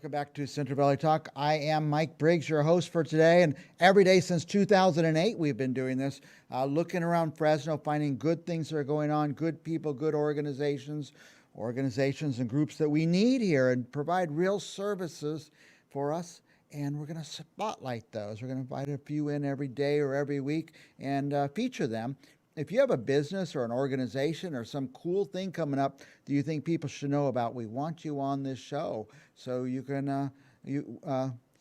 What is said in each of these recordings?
Welcome back to Central Valley Talk. I am Mike Briggs, your host for today. And every day since 2008, we've been doing this, looking around Fresno, finding good things that are going on, good people, good organizations and groups that we need here and provide real services for us. And we're going to spotlight those. We're going to invite a few in every day or every week and feature them. If you have a business or an organization or some cool thing coming up that you think people should know about, we want you on this show so you can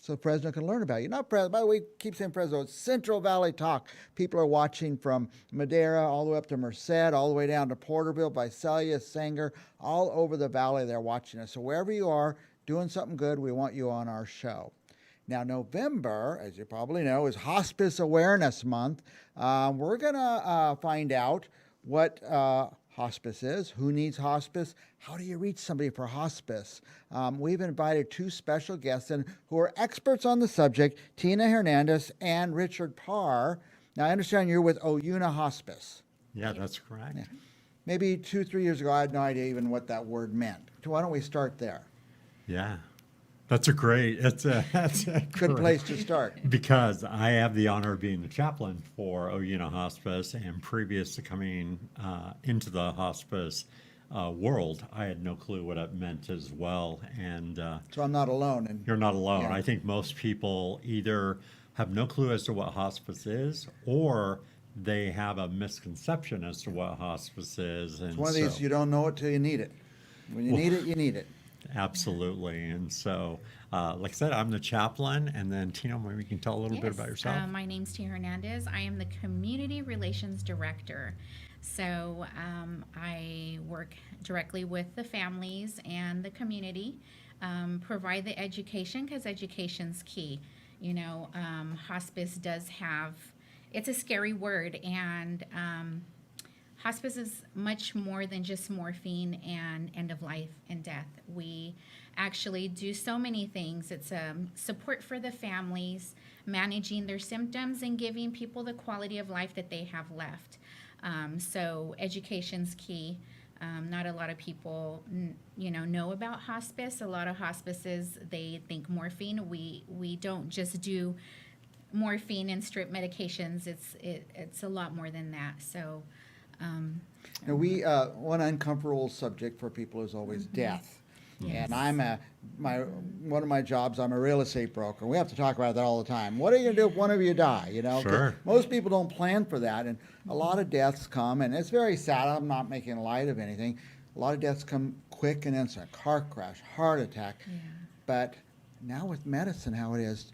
so Fresno can learn about you. Not Fresno, by the way, keep saying Fresno. It's Central Valley Talk. People are watching from Madera all the way up to Merced, all the way down to Porterville, Visalia, Sanger, all over the valley. They're watching us. So wherever you are doing something good, we want you on our show. Now, November, as you probably know, is Hospice Awareness Month. We're going to find out what hospice is, who needs hospice, how do you reach somebody for hospice. We've invited two special guests in who are experts on the subject, Tina Hernandez and Richard Parr. Now, I understand you're with Oyuna Hospice. Yeah, that's correct. Yeah. Maybe 2-3 years ago, I had no idea even what that word meant. So why don't we start there? Yeah. That's a great good place to start. Because I have the honor of being the chaplain for Oyuna Hospice, and previous to coming into the hospice world, I had no clue what it meant as well. And so I'm not alone. And you're not alone. Yeah. I think most people either have no clue as to what hospice is, or they have a misconception as to what hospice is. And it's one of these, you don't know it till you need it. When you need it, you need it. Absolutely. And so, like I said, I'm the chaplain. And then, Tina, maybe you can tell a little bit about yourself. My name's Tina Hernandez. I am the Community Relations Director. So I work directly with the families and the community, provide the education, because education's key. You know, hospice does have, it's a scary word, and hospice is much more than just morphine and end of life and death. We actually do so many things. It's support for the families, managing their symptoms, and giving people the quality of life that they have left. So education's key. Not a lot of people, know about hospice. A lot of hospices, they think morphine. We don't just do morphine and strip medications. It's a lot more than that. So. Now one uncomfortable subject for people is always death. Yes. And one of my jobs, I'm a real estate broker. We have to talk about that all the time. What are you going to do if one of you die? Sure. Most people don't plan for that, and a lot of deaths come, and it's very sad. I'm not making light of anything. A lot of deaths come quick and instant. Car crash, heart attack. Yeah. But now with medicine, how it is,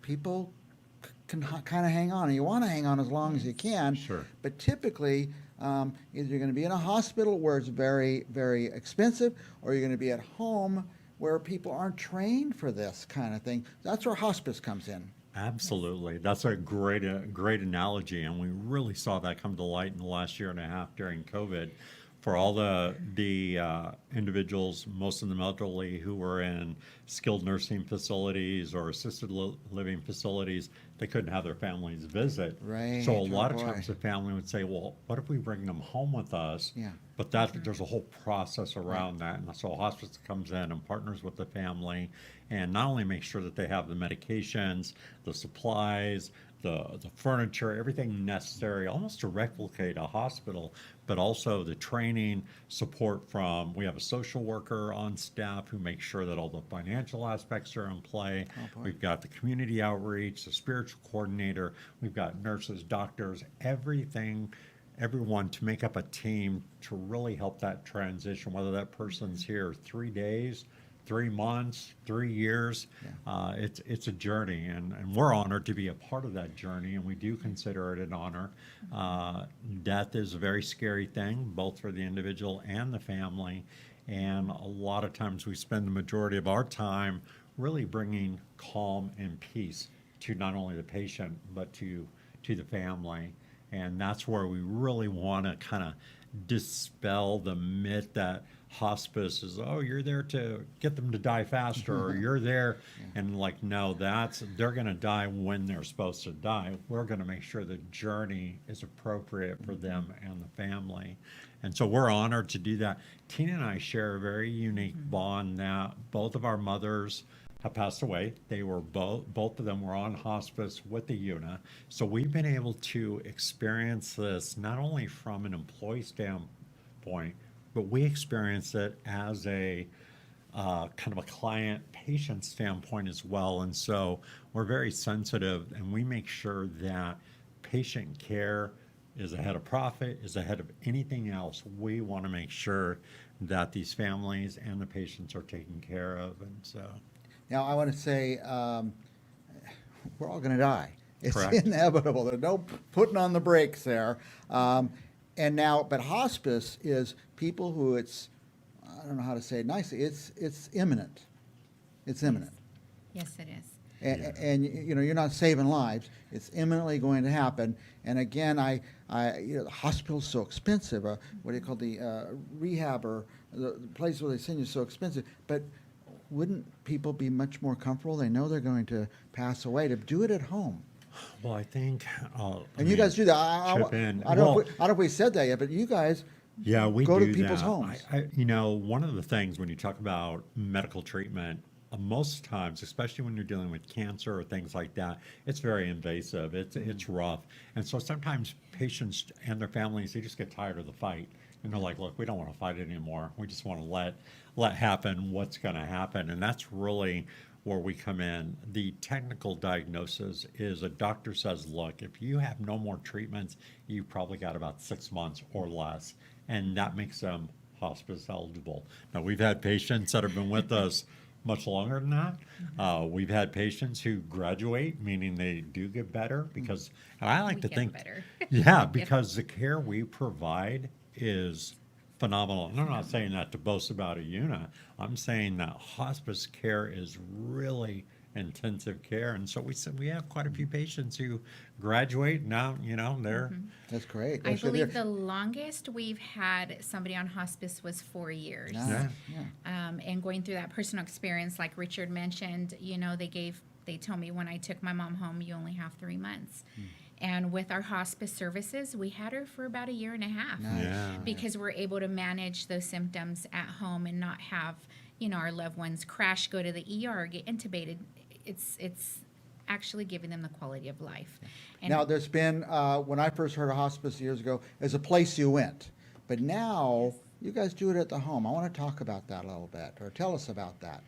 people can kind of hang on. And you want to hang on as long as you can. Sure. But typically, either you're going to be in a hospital where it's very, very expensive, or you're going to be at home where people aren't trained for this kind of thing. That's where hospice comes in. Absolutely. That's a great analogy, and we really saw that come to light in the last year and a half during COVID. For all the individuals, most of them elderly, who were in skilled nursing facilities or assisted living facilities, they couldn't have their families visit. Right. So a lot of times the family would say, well, what if we bring them home with us? Yeah. But there's a whole process around that. And so hospice comes in and partners with the family and not only make sure that they have the medications, the supplies, the furniture, everything necessary almost to replicate a hospital, but also the training, support from, we have a social worker on staff who makes sure that all the financial aspects are in play. We've got the community outreach, the spiritual coordinator, we've got nurses, doctors, everyone to make up a team to really help that transition, whether that person's here 3 days, 3 months, 3 years. Yeah. It's a journey, and we're honored to be a part of that journey, and we do consider it an honor. Death is a very scary thing, both for the individual and the family, and a lot of times we spend the majority of our time really bringing calm and peace to not only the patient, but to the family. And that's where we really want to kind of dispel the myth that hospice is, oh, you're there to get them to die faster, or you're there, and like, no, they're going to die when they're supposed to die. We're going to make sure the journey is appropriate for them and the family. And so we're honored to do that. Tina and I share a very unique bond that both of our mothers have passed away. They were both of them were on hospice with the Oyuna. So we've been able to experience this not only from an employee standpoint, but we experience it as a kind of a client patient standpoint as well. And so we're very sensitive, and we make sure that patient care is ahead of profit, is ahead of anything else. We want to make sure that these families and the patients are taken care of. And so, Now, I want to say we're all going to die. It's Correct. inevitable. There's no putting on the brakes there. And now, but hospice is people who I don't know how to say it nicely, it's imminent. It's imminent. Yes, it is. And you know, you're not saving lives. It's imminently going to happen. And again, the hospital's so expensive. What do you call the rehab, or the place where they send you, is so expensive. But wouldn't people be much more comfortable? They know they're going to pass away, to do it at home. well, I think. And you guys do that. chip in. I don't know Well, if we said that yet, but you guys Yeah, we go to do people's that. homes. One of the things when you talk about medical treatment, most times, especially when you're dealing with cancer or things like that, it's very invasive. It's rough, and so sometimes patients and their families, they just get tired of the fight, and they're like, "Look, we don't want to fight anymore. We just want to let happen what's going to happen," and that's really where we come in. The technical diagnosis is a doctor says, "Look, if you have no more treatments, you probably got about 6 months or less," and that makes them hospice eligible. Now, we've had patients that have been with us much longer than that. We've had patients who graduate, meaning they do get better, because, and I like We to get think, better. yeah, because the care we provide is phenomenal. And I'm not saying that to boast about a unit. I'm saying that hospice care is really intensive care, and so we have quite a few patients who graduate now. They're That's great. I Actually, believe they're- the longest we've had somebody on hospice was 4 years. Yeah. And going through that personal experience, like Richard mentioned, they told me when I took my mom home, you only have 3 months. And with our hospice services, we had her for about 1.5 years. Nice. Yeah. Because we're able to manage those symptoms at home and not have, our loved ones crash, go to the ER, get intubated. It's actually giving them the quality of life. And Now, there's been, when I first heard of hospice years ago, there's a place you went. But now, you guys do it at the home. I want to talk about that a little bit, or tell us about that.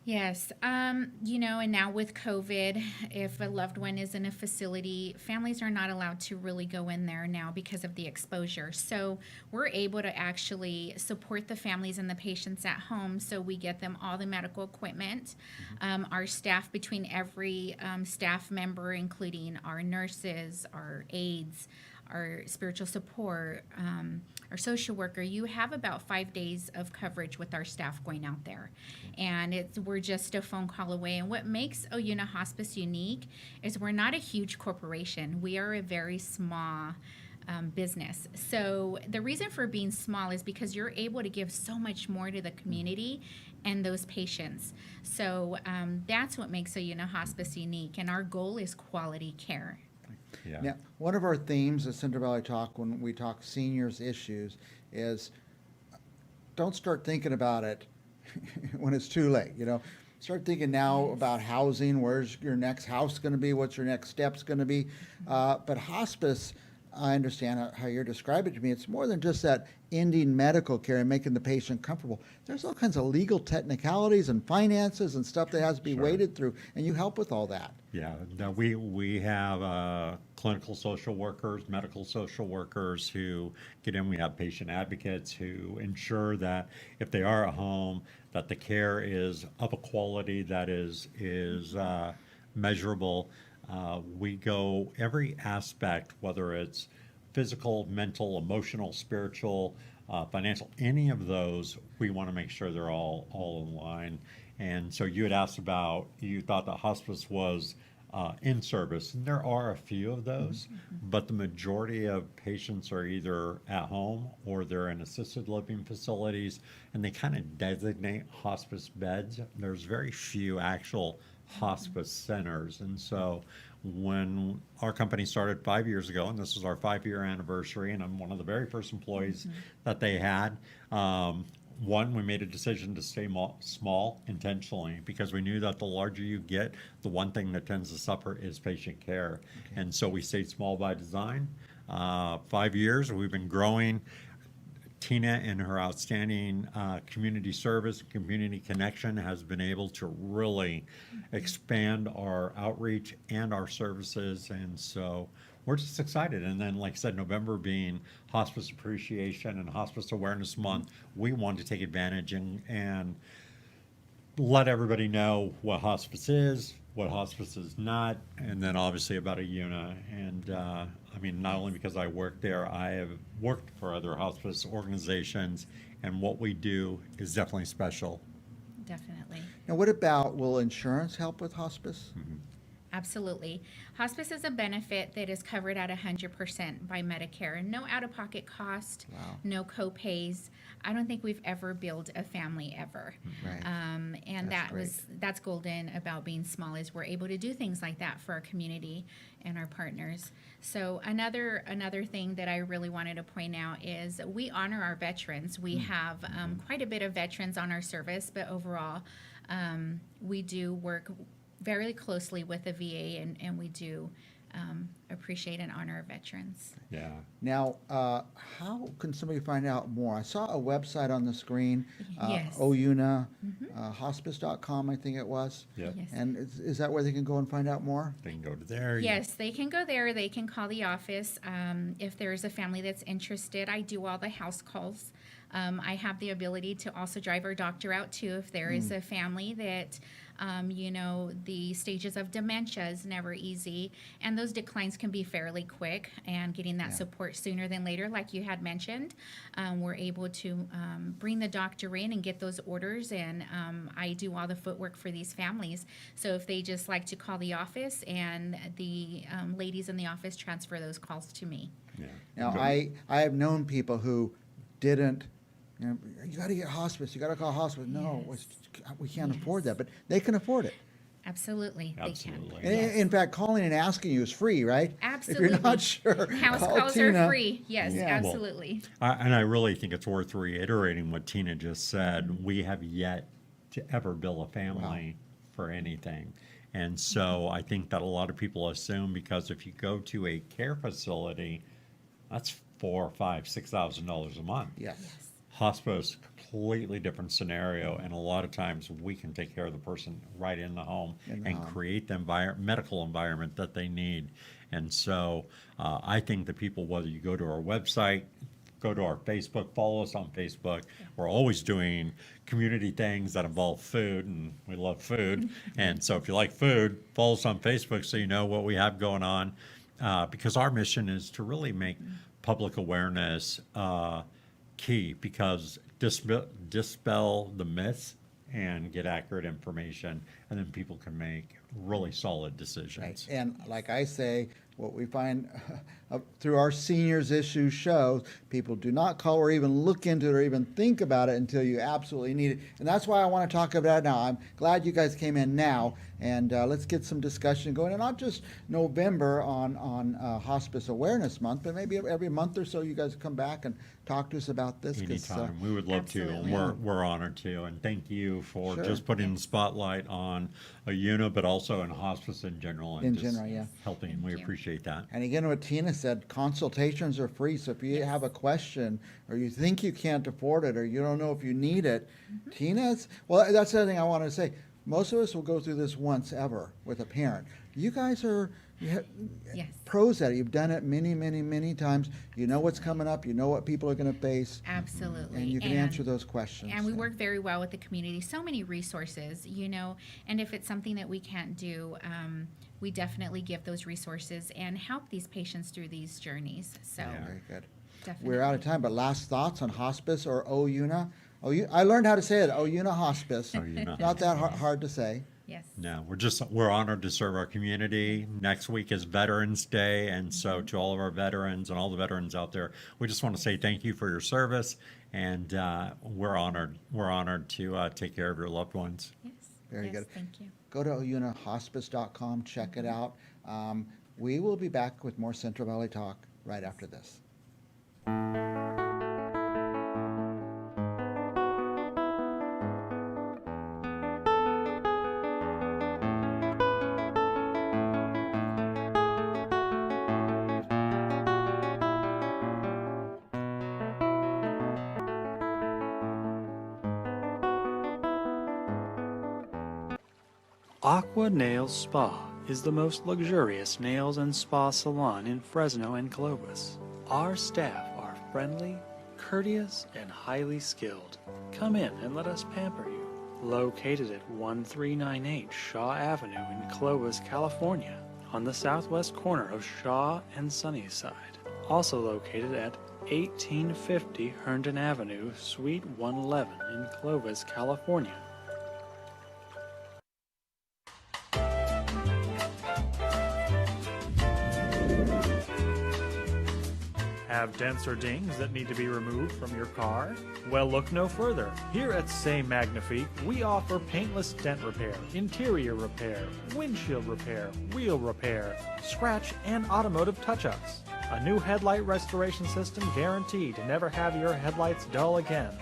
Yes. And now with COVID, if a loved one is in a facility, families are not allowed to really go in there now because of the exposure. So we're able to actually support the families and the patients at home. So we get them all the medical equipment. Our staff, between every staff member, including our nurses, our aides, our spiritual support, our social worker, you have about 5 days of coverage with our staff going out there. And we're just a phone call away. And what makes Oyuna Hospice unique is we're not a huge corporation. We are a very small business. So the reason for being small is because you're able to give so much more to the community and those patients. So that's what makes Oyuna Hospice unique. And our goal is quality care. Yeah. Now, one of our themes at Central Valley Talk, when we talk seniors issues, is don't start thinking about it when it's too late. Start thinking now about housing. Where's your next house going to be? What's your next steps going to be? But hospice, I understand how you're describing it to me. It's more than just that ending medical care and making the patient comfortable. There's all kinds of legal technicalities and finances and stuff that has to be Sure. waded through, and you help with all that. Yeah, no, we have clinical social workers, medical social workers who get in. We have patient advocates who ensure that if they are at home, that the care is of a quality that is measurable. We go every aspect, whether it's physical, mental, emotional, spiritual, financial, any of those, we want to make sure they're all in line. And so you had asked about, you thought that hospice was in service, and there are a few of those, but the majority of patients are either at home or they're in assisted living facilities, and they kind of designate hospice beds. There's very few actual hospice centers. And so when our company started 5 years ago, and this is our 5-year anniversary, and I'm one of the very first employees that they had, one, we made a decision to stay small intentionally because we knew that the larger you get, the one thing that tends to suffer is patient care. Okay. And so we stayed small by design. 5 years, we've been growing. Tina and her outstanding community service, community connection has been able to really expand our outreach and our services. And so we're just excited. And then, like I said, November being Hospice Appreciation and Hospice Awareness Month, we wanted to take advantage and let everybody know what hospice is, what hospice is not, and then obviously about Oyuna. And I mean, not only because I work there, I have worked for other hospice organizations, and what we do is definitely special. Definitely. Now, what about, will insurance help with hospice? Mm-hmm. Absolutely. Hospice is a benefit that is covered at 100% by Medicare. No out-of-pocket cost, Wow. no co-pays. I don't think we've ever billed a family ever. Right. And That's that's golden about being small, is we're able to do things like that for our community and our partners. So another thing that I really wanted to point out is we honor our veterans. We have quite a bit of veterans on our service, but overall, we do work very closely with the VA, and we do appreciate and honor our veterans. Yeah. Now, how can somebody find out more? I saw a website on the screen, Yes. Oyuna, hospice.com, I think it was. Yep. Yes. And is that where they can go and find out more? They can go to there. Yes, they can go there. They can call the office. If there's a family that's interested, I do all the house calls. I have the ability to also drive our doctor out too if there is a family that, the stages of dementia is never easy, and those declines can be fairly quick, and getting that support sooner than later, like you had mentioned. We're able to bring the doctor in and get those orders, and I do all the footwork for these families. So if they just like to call the office, and the ladies in the office transfer those calls to me. Yeah. Now, Go- I have known people who didn't, you got to get hospice, you got to call hospice. No, Yes. we can't afford that, but they can afford it. Absolutely, they Absolutely. can. And Yes. in fact, calling and asking you is free, right? Absolutely. If you're not sure, House call calls Tina. are free. Yes, Yeah. absolutely. And I really think it's worth reiterating what Tina just said. We have yet to ever bill a family for anything. And so I think that a lot of people assume, because if you go to a care facility, that's $4,000, $5,000, $6,000 a month. Yes. Yes. Hospice, completely different scenario, and a lot of times we can take care of the person right in the home In the and home. create the medical environment that they need. And so I think that people, whether you go to our website, go to our Facebook, follow us on Facebook. We're always doing community things that involve food, and we love food. And so if you like food, follow us on Facebook so you know what we have going on, because our mission is to really make public awareness key, because dispel the myths and get accurate information, and then people can make really solid decisions. Right. And like I say, what we find through our seniors issue shows, people do not call or even look into it or even think about it until you absolutely need it. And that's why I want to talk about it now. I'm glad you guys came in now, and let's get some discussion going. And not just November on Hospice Awareness Month, but maybe every month or so you guys come back and talk to us about this. 'Cause, Anytime. We would love to, Absolutely. and we're honored to. And thank you for Sure. just putting the spotlight on Oyuna, but also in hospice in general. And In just general, yeah. helping. Thank We you. appreciate that. And again, what Tina said, consultations are free. So if you have a question, or you think you can't afford it, or you don't know if you need it, well, that's the other thing I wanted to say. Most of us will go through this once ever with a parent. You guys are Yes. pros at it. You've done it many, many, many times. You know what's coming up. You know what people are going to face. Absolutely. And you can answer those questions. And we work very well with the community. So many resources, and if it's something that we can't do, we definitely give those resources and help these patients through these journeys. So Very good. definitely. We're out of time, but last thoughts on hospice or Oyuna? I learned how to say it, Oyuna Hospice. Oyuna. Not that hard to say. Yes. No, we're honored to serve our community. Next week is Veterans Day, and so to all of our veterans and all the veterans out there, we just want to say thank you for your service, and we're honored to take care of your loved ones. Yes. Very Yes, good. Thank you. Go to oyunahospice.com, check it out. We will be back with more Central Valley Talk right after this. Aqua Nails Spa is the most luxurious nails and spa salon in Fresno and Clovis. Our staff are friendly, courteous, and highly skilled. Come in and let us pamper you. Located at 1398 Shaw Avenue in Clovis, California, on the southwest corner of Shaw and Sunnyside. Also located at 1850 Herndon Avenue, Suite 111 in Clovis, California. Have dents or dings that need to be removed from your car? Well, look no further. Here at Say Magnifique, we offer paintless dent repair, interior repair, windshield repair, wheel repair, scratch and automotive touch-ups. A new headlight restoration system guaranteed to never have your headlights dull again.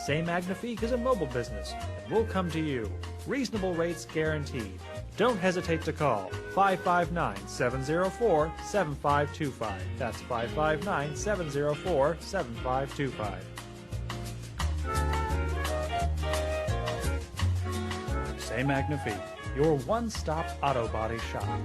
Say Magnifique is a mobile business and will come to you. Reasonable rates guaranteed. Don't hesitate to call 559-704-7525. That's 559-704-7525. Say Magnifique, your one-stop auto body shop.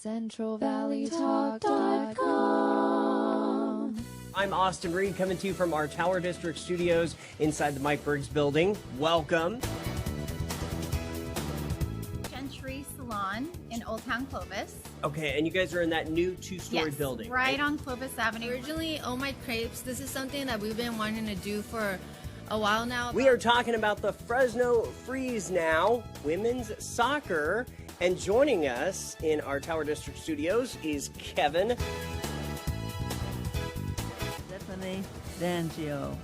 CentralValleyTalk.com. I'm Austin Reed, coming to you from our Tower District studios inside the Mike Briggs building. Welcome. Gentry Salon in Old Town Clovis. Okay, and you guys are in that new two-story building, right on Clovis Avenue. Originally, Oh My Crepes, this is something that we've been wanting to do for a while now. We are talking about the Fresno Freeze now, women's soccer. And joining us in our Tower District studios is Kevin. Stephanie D'Angio,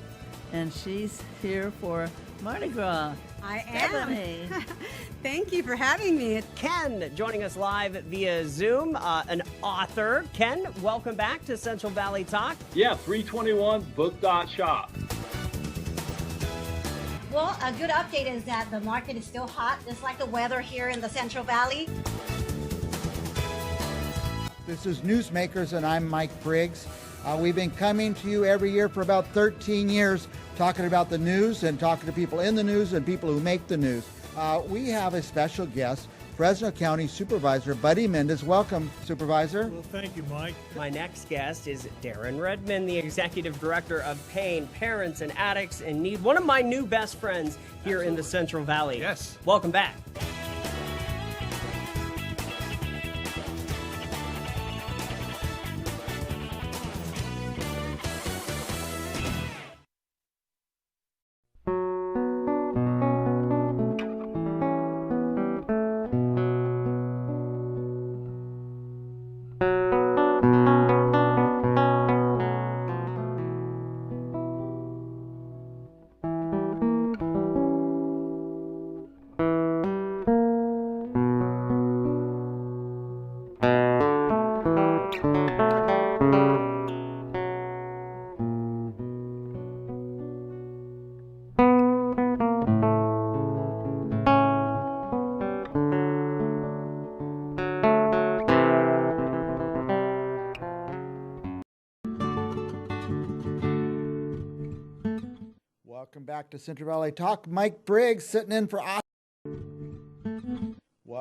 and she's here for Mardi Gras. I Stephanie. am. Thank you for having me. Ken joining us live via Zoom, an author. Ken, welcome back to Central Valley Talk. Yeah, 321 book.shop. Well, a good update is that the market is still hot, just like the weather here in the Central Valley. This is Newsmakers, and I'm Mike Briggs. We've been coming to you every year for about 13 years, talking about the news and talking to people in the news and people who make the news. We have a special guest, Fresno County Supervisor Buddy Mendez. Welcome, Supervisor. Well, thank you, Mike. My next guest is Darren Redmond, the Executive Director of Pain, Parents, and Addicts in Need, one of my new best friends here in the Central Valley. Yes. Welcome back. Welcome back to Central Valley Talk. Mike Briggs sitting in for Austin.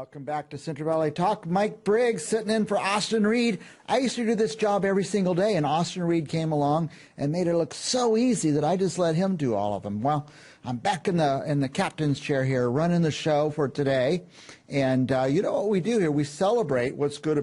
Welcome back to Central Valley Talk. Mike Briggs sitting in for Austin Reed. I used to do this job every single day, and Austin Reed came along and made it look so easy that I just let him do all of them. Well, I'm back in the captain's chair here, running the show for today. And you know what we do here? We celebrate what's good about